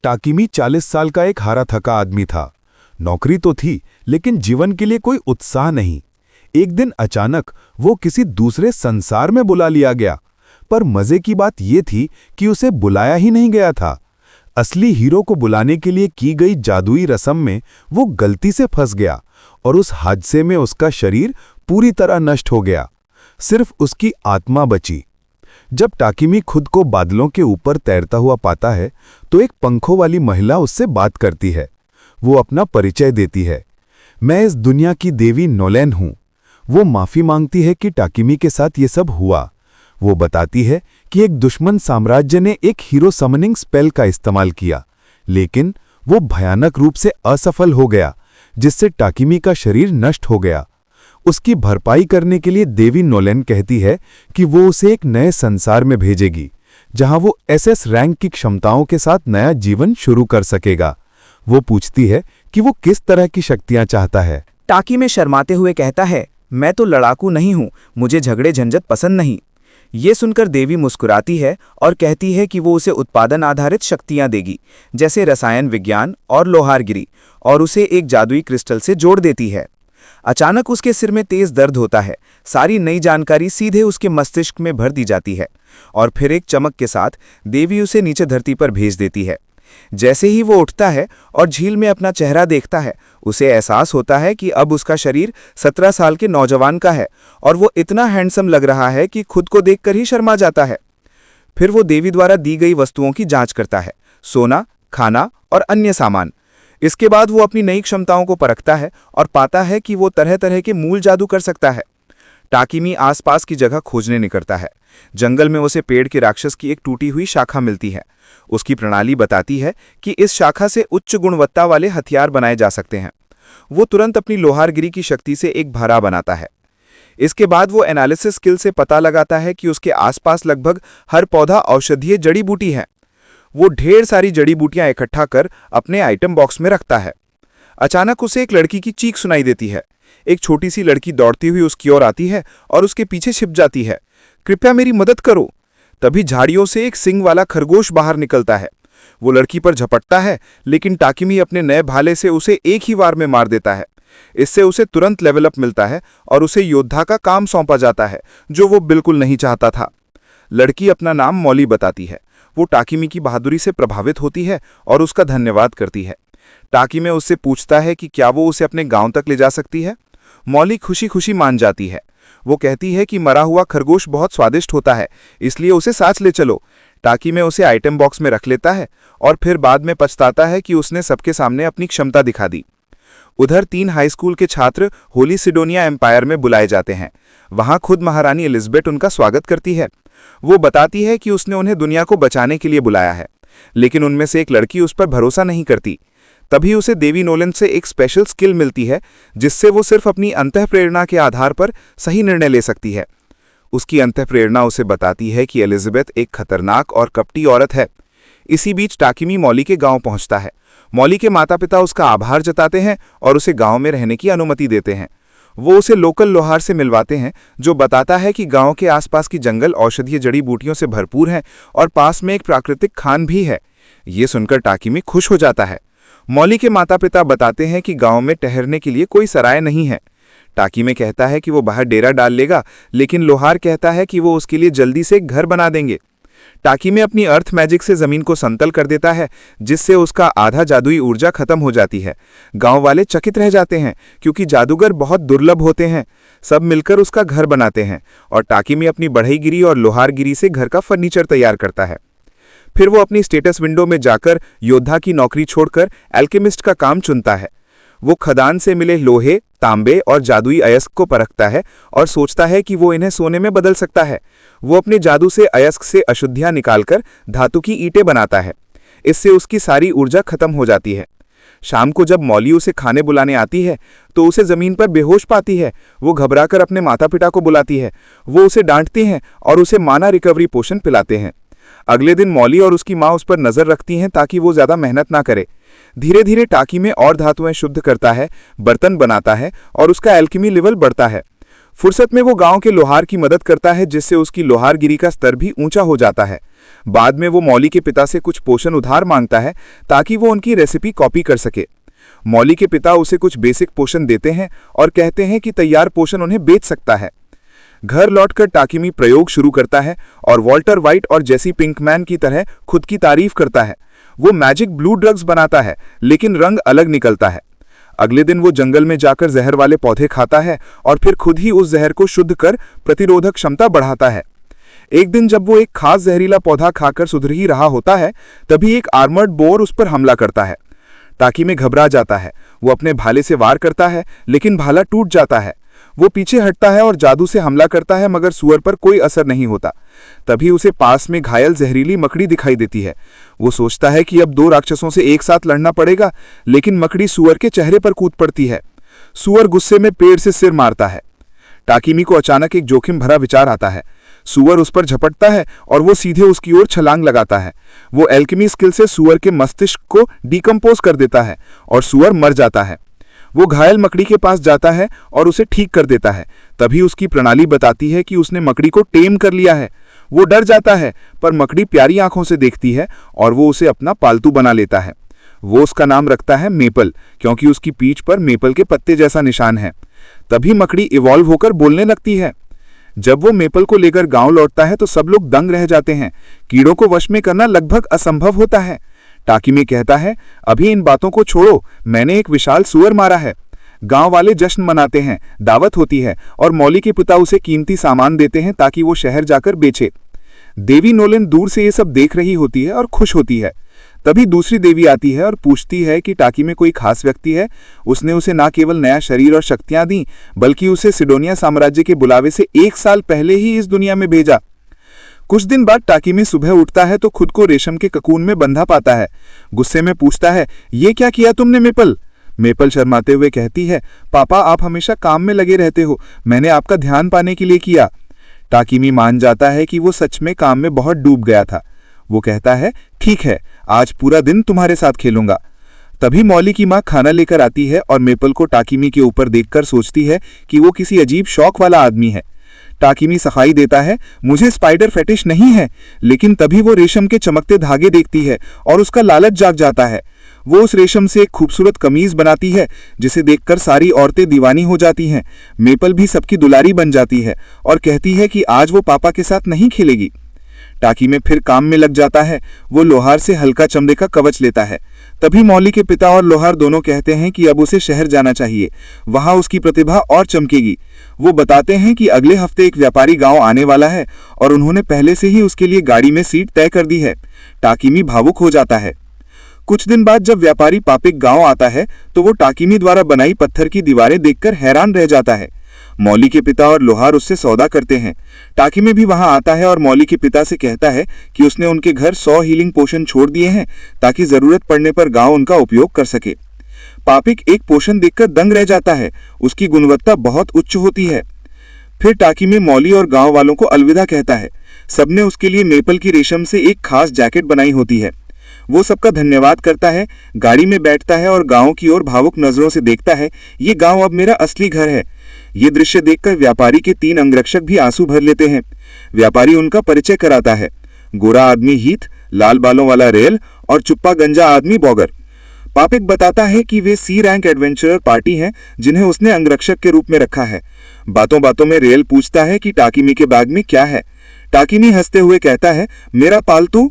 टाकिमी 40 साल का एक हारा थका आदमी था। नौकरी तो थी, लेकिन जीवन के लिए कोई उत्साह नहीं। एक दिन अचानक वो किसी दूसरे संसार में बुला लिया गया, पर मजे की बात ये थी कि उसे बुलाया ही नहीं गया था। असली हीरो को बुलाने के लिए की गई जादुई रस्म में वो गलती से फंस गया और उस हादसे में उसका शरीर पूरी तरह नष्ट हो गया। सिर्फ उसकी आत्मा बची। जब टाकिमी खुद को बादलों के ऊपर तैरता हुआ पाता है तो एक पंखों वाली महिला उससे बात करती है। वो अपना परिचय देती है। मैं इस दुनिया की देवी नोलैन हूँ। वो माफी मांगती है कि टाकिमी के साथ ये सब हुआ। वो बताती है कि एक दुश्मन साम्राज्य ने एक हीरो समनिंग स्पेल का इस्तेमाल किया, लेकिन वो भयानक रूप से असफल हो गया, जिससे टाकिमी का शरीर नष्ट हो गया। उसकी भरपाई करने के लिए देवी नोलैन कहती है कि वो उसे एक नए संसार में भेजेगी, जहां वो एसएस रैंक की क्षमताओं के साथ नया जीवन शुरू कर सकेगा। वो पूछती है कि वो किस तरह की शक्तियां चाहता है। टाकिमी शर्माते हुए कहता है, मैं तो लड़ाकू नहीं हूं, मुझे झगड़े झंझट पसंद नहीं। ये सुनकर देवी मुस्कुराती है और कहती है कि वो उसे उत्पादन आधारित शक्तियां देगी, जैसे रसायन विज्ञान और लोहारगिरी, और उसे एक जादुई क्रिस्टल से जोड़ देती है। अचानक उसके सिर में तेज दर्द होता है। सारी नई जानकारी सीधे उसके मस्तिष्क में भर दी जाती है और फिर एक चमक के साथ देवी उसे नीचे धरती पर भेज देती है। जैसे ही वो उठता है और झील में अपना चेहरा देखता है, उसे एहसास होता है कि अब उसका शरीर 17 साल के नौजवान का है और वो इतना हैंडसम लग रहा है कि खुद को देखकर ही शर्मा जाता है। फिर वो देवी द्वारा दी गई वस्तुओं की जांच करता है, सोना, खाना और अन्य सामान। इसके बाद वो अपनी नई क्षमताओं को परखता है और पाता है कि वो तरह तरह के मूल जादू कर सकता है। टाकिमी आसपास की जगह खोजने निकलता है। जंगल में उसे पेड़ के राक्षस की एक टूटी हुई शाखा मिलती है। उसकी प्रणाली बताती है कि इस शाखा से उच्च गुणवत्ता वाले हथियार बनाए जा सकते हैं। वो तुरंत अपनी लोहारगिरी की शक्ति से एक भाला बनाता है। इसके बाद वो एनालिसिस स्किल से पता लगाता है कि उसके आसपास लगभग हर पौधा औषधीय जड़ी बूटी है। वो ढेर सारी जड़ी बूटियां इकट्ठा कर अपने आइटम बॉक्स में रखता है। अचानक उसे एक लड़की की चीख सुनाई देती है। एक छोटी सी लड़की दौड़ती हुई उसकी ओर आती है और उसके पीछे छिप जाती है। कृपया मेरी मदद करो। तभी झाड़ियों से एक सिंग वाला खरगोश बाहर निकलता है। वो लड़की पर झपटता है, लेकिन टाकिमी अपने नए भाले से उसे एक ही वार में मार देता है। इससे उसे तुरंत लेवल अप मिलता है और उसे योद्धा का काम सौंपा जाता है, जो वो बिल्कुल नहीं चाहता था। लड़की अपना नाम मॉली बताती है। वो टाकिमी की बहादुरी से प्रभावित होती है और उसका धन्यवाद करती है। टाकिमी उससे पूछता है कि क्या वो उसे अपने गांव तक ले जा सकती है। मॉली खुशी खुशी मान जाती है। वो कहती है कि मरा हुआ खरगोश बहुत स्वादिष्ट होता है, इसलिए उसे साथ ले चलो। टाकिमी उसे आइटम बॉक्स में रख लेता है और फिर बाद में पछताता है कि उसने सबके सामने अपनी क्षमता दिखा दी। उधर 3 हाई स्कूल के छात्र होली सिडोनिया एम्पायर में बुलाए जाते हैं। वहां खुद महारानी एलिजाबेथ उनका स्वागत करती है। वो बताती है कि उसने उन्हें दुनिया को बचाने के लिए बुलाया है, लेकिन उनमें से एक लड़की उस पर भरोसा नहीं करती। तभी उसे देवी नोलन से एक स्पेशल स्किल मिलती है, जिससे वो सिर्फ अपनी अंतःप्रेरणा के आधार पर सही निर्णय ले सकती है। उसकी अंतःप्रेरणा उसे बताती है कि एलिजाबेथ एक खतरनाक और कपटी औरत है। इसी बीच टाकिमी मॉली के गांव पहुंचता है। मॉली के माता पिता उसका आभार जताते हैं और उसे गांव में रहने की अनुमति देते हैं। वो उसे लोकल लोहार से मिलवाते हैं, जो बताता है कि गांव के आसपास की जंगल औषधीय जड़ी बूटियों से भरपूर हैं और पास में एक प्राकृतिक खान भी है। ये सुनकर टाकिमी खुश हो जाता है। मॉली के माता पिता बताते हैं कि गांव में ठहरने के लिए कोई सराय नहीं है। टाकिमी कहता है कि वो बाहर डेरा डाल लेगा, लेकिन लोहार कहता है कि वो उसके लिए जल्दी से एक घर बना देंगे। टाकिमी अपनी अर्थ मैजिक से जमीन को समतल कर देता है, जिससे उसका आधा जादुई ऊर्जा खत्म हो जाती है। गांव वाले चकित रह जाते हैं, क्योंकि जादूगर बहुत दुर्लभ होते हैं। सब मिलकर उसका घर बनाते हैं और टाकिमी अपनी बढ़ईगिरी और लोहारगिरी से घर का फर्नीचर तैयार करता है। फिर वो अपनी स्टेटस विंडो में जाकर योद्धा की नौकरी छोड़कर एल्केमिस्ट का काम चुनता है। वो खदान से मिले लोहे, तांबे और जादुई अयस्क को परखता है और सोचता है कि वो इन्हें सोने में बदल सकता है। वो अपने जादू से अयस्क से अशुद्धियां निकालकर धातु की ईंटें बनाता है। इससे उसकी सारी ऊर्जा खत्म हो जाती है। शाम को जब मॉली उसे खाने बुलाने आती है तो उसे जमीन पर बेहोश पाती है। वो घबराकर अपने माता पिता को बुलाती है। वो उसे डांटती हैं और उसे माना रिकवरी पोशन पिलाते हैं। अगले दिन मॉली और उसकी माँ उस पर नजर रखती हैं ताकि वो ज्यादा मेहनत ना करे। धीरे धीरे टाकी में और धातुएं शुद्ध करता है, बर्तन बनाता है और उसका एल्केमी लेवल बढ़ता है। फुर्सत में वो गांव के लोहार की मदद करता है, जिससे उसकी लोहारगिरी का स्तर भी ऊंचा हो जाता है। बाद में वो मौली के पिता से कुछ पोषण उधार मांगता है ताकि वो उनकी रेसिपी कॉपी कर सके। मौली के पिता उसे कुछ बेसिक पोषण देते हैं और कहते हैं कि तैयार पोषण उन्हें बेच सकता है। घर लौटकर टाकिमी प्रयोग शुरू करता है और वॉल्टर वाइट और जेसी पिंकमैन की तरह खुद की तारीफ करता है। वो मैजिक ब्लू ड्रग्स बनाता है, लेकिन रंग अलग निकलता है। अगले दिन वो जंगल में जाकर जहर वाले पौधे खाता है और फिर खुद ही उस जहर को शुद्ध कर प्रतिरोधक क्षमता बढ़ाता है। एक दिन जब वो एक खास जहरीला पौधा खाकर सुधर ही रहा होता है, तभी एक आर्मर्ड बोर उस पर हमला करता है। टाकिमी घबरा जाता है। वो अपने भाले से वार करता है, लेकिन भाला टूट जाता है। वो पीछे हटता है और जादू से हमला करता है, मगर सुअर पर कोई असर नहीं होता। तभी उसे पास में घायल जहरीली मकड़ी दिखाई देती है। वो सोचता है कि अब 2 राक्षसों से एक साथ लड़ना पड़ेगा, लेकिन मकड़ी सुअर के चेहरे पर कूद पड़ती है। सुअर गुस्से में पेड़ से सिर मारता है। टाकिमी को अचानक एक जोखिम भरा विचार आता है। सुअर उस पर झपटता है और वो सीधे उसकी ओर छलांग लगाता है। वो एल्केमी स्किल से सुअर के मस्तिष्क को डिकम्पोज कर देता है और सुअर मर जाता है। वो घायल मकड़ी के पास जाता है और उसे ठीक कर देता है। तभी उसकी प्रणाली बताती है कि उसने मकड़ी को टेम कर लिया है। वो डर जाता है, पर मकड़ी प्यारी आंखों से देखती है और वो उसे अपना पालतू बना लेता है। वो उसका नाम रखता है मेपल, क्योंकि उसकी पीठ पर मेपल के पत्ते जैसा निशान है। तभी मकड़ी इवॉल्व होकर बोलने लगती है। जब वो मेपल को लेकर गांव लौटता है तो सब लोग दंग रह जाते हैं। कीड़ों को वश में करना लगभग असंभव होता है। टाकिमी कहता है, अभी इन बातों को छोड़ो, मैंने एक विशाल सुअर मारा है। गांव वाले जश्न मनाते हैं, दावत होती है और मौली के पिता उसे कीमती सामान देते हैं ताकि वो शहर जाकर बेचे। देवी नोलन दूर से ये सब देख रही होती है और खुश होती है। तभी दूसरी देवी आती है और पूछती है कि टाकी में कोई खास व्यक्ति है। उसने उसे न केवल नया शरीर और शक्तियां दी, बल्कि उसे सिडोनिया साम्राज्य के बुलावे से 1 साल पहले ही इस दुनिया में भेजा। कुछ दिन बाद टाकी में सुबह उठता है तो खुद को रेशम के ककून में बंधा पाता है। गुस्से में पूछता है, ये क्या किया तुमने मेपल? मेपल शर्माते हुए कहती है, पापा आप हमेशा काम में लगे रहते हो, मैंने आपका ध्यान पाने के लिए किया। टाकिमी मान जाता है कि वो सच में काम में बहुत डूब गया था। वो कहता है, ठीक है, आज पूरा दिन तुम्हारे साथ खेलूंगा। तभी मौली की माँ खाना लेकर आती है और मेपल को टाकिमी के ऊपर देखकर सोचती है कि वो किसी अजीब शौक वाला आदमी है। टाकिमी सफाई देता है, मुझे स्पाइडर फेटिश नहीं है। लेकिन तभी वो रेशम के चमकते धागे देखती है और उसका लालच जाग जाता है। वो उस रेशम से एक खूबसूरत कमीज बनाती है, जिसे देखकर सारी औरतें दीवानी हो जाती हैं। मेपल भी सबकी दुलारी बन जाती है और कहती है कि आज वो पापा के साथ नहीं खेलेगी। टाकी में फिर काम में लग जाता है। वो लोहार से हल्का चमड़े का कवच लेता है। तभी मौली के पिता और लोहार दोनों कहते हैं कि अब उसे शहर जाना चाहिए, वहां उसकी प्रतिभा और चमकेगी। वो बताते हैं कि अगले हफ्ते एक व्यापारी गांव आने वाला है और उन्होंने पहले से ही उसके लिए गाड़ी में सीट तय कर दी है। टाकिमी भावुक हो जाता है। कुछ दिन बाद जब व्यापारी पापिक गांव आता है तो वो टाकिमी द्वारा बनाई पत्थर की दीवारें देखकर हैरान रह जाता है। मौली के पिता और लोहार उससे सौदा करते हैं। टाकिमी भी वहां आता है और मौली के पिता से कहता है कि उसने उनके घर 100 हीलिंग पोशन छोड़ दिए हैं ताकि जरूरत पड़ने पर गांव उनका उपयोग कर सके। पापिक एक पोशन देखकर दंग रह जाता है, उसकी गुणवत्ता बहुत उच्च होती है। फिर टाकिमी मौली और गांव वालों को अलविदा कहता है। सबने उसके लिए मेपल की रेशम से एक खास जैकेट बनाई होती है। वो सबका धन्यवाद करता है, गाड़ी में बैठता है और गांव की ओर भावुक नजरों से देखता है। ये गांव अब मेरा असली घर है। ये दृश्य देखकर व्यापारी के 3 अंगरक्षक भी आंसू भर लेते हैं। व्यापारी उनका परिचय कराता है। गोरा आदमी हीथ, लाल बालों वाला रेल और चुप्पा गंजा आदमी बॉगर। पापिक बताता है कि वे सी रैंक एडवेंचरर पार्टी हैं जिन्हें उसने अंगरक्षक के रूप में रखा है। बातों बातों में रेल पूछता है कि टाकिमी के बैग में क्या है। टाकिमी हंसते हुए कहता है, मेरा पालतू